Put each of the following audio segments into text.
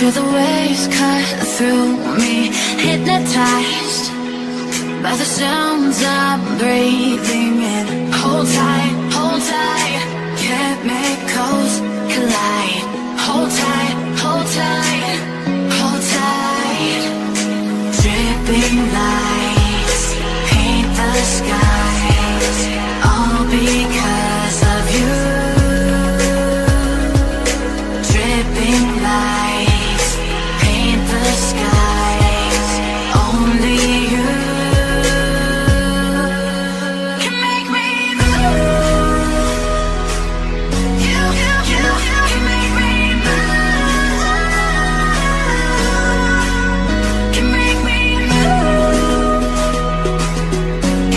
Feel the waves cut through me, hypnotized by the sounds I'm breathing in. Hold tight, chemicals collide. Hold tight, hold tight, hold tight. Dripping lights paint the skies, all because of you. Dripping lights paint the skies, only you can make me move. You can make me move. Can make me move.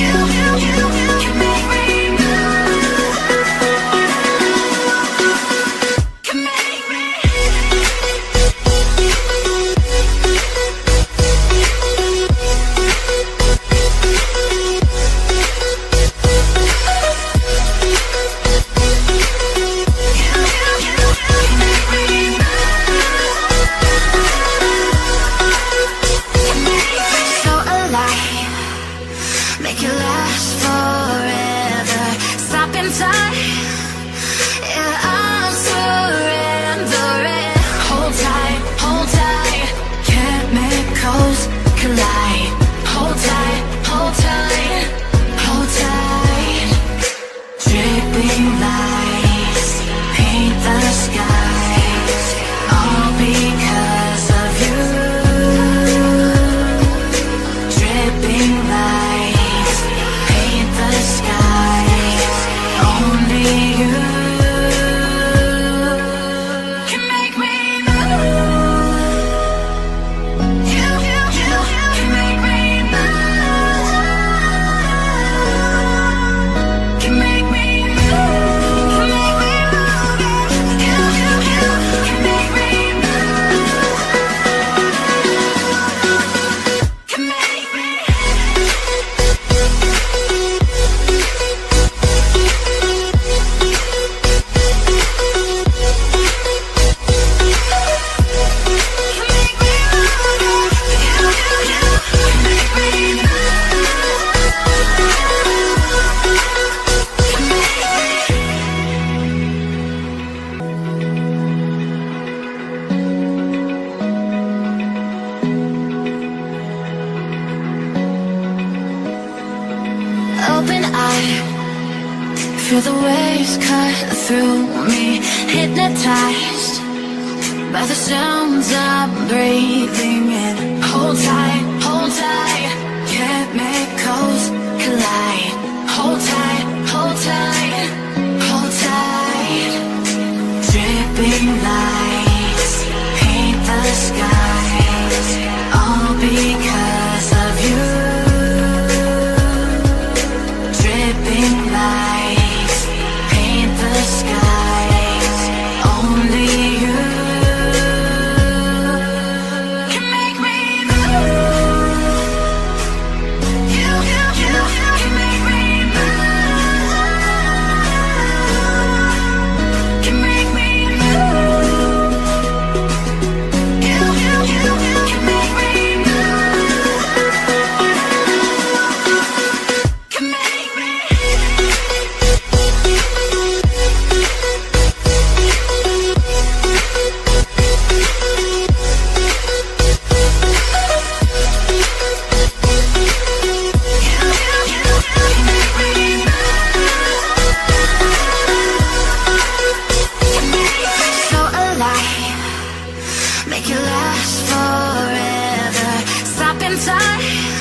You can make me move. Can make me. So alive, make it last forever. Stop in time, yeah, I'm surrendering. Hold tight, chemicals collide. Hold tight, hold tight, hold tight. Dripping lights paint the skies, all because of you. Dripping lights paint the skies, only you can make me move. You can make me move. Can make me move. Can make me move. You can make me move. Can make me. Open eye, feel the waves cut through me, hypnotized by the sounds I'm breathing in. Hold tight, chemicals collide. Hold tight, hold tight, hold tight. Dripping lights paint the skies, all because of you. Dripping lights paint the skies, only you can make me move. You can make me move. Can make me move. You can make me move. Can make me. So alive, make it last forever. Stop in time.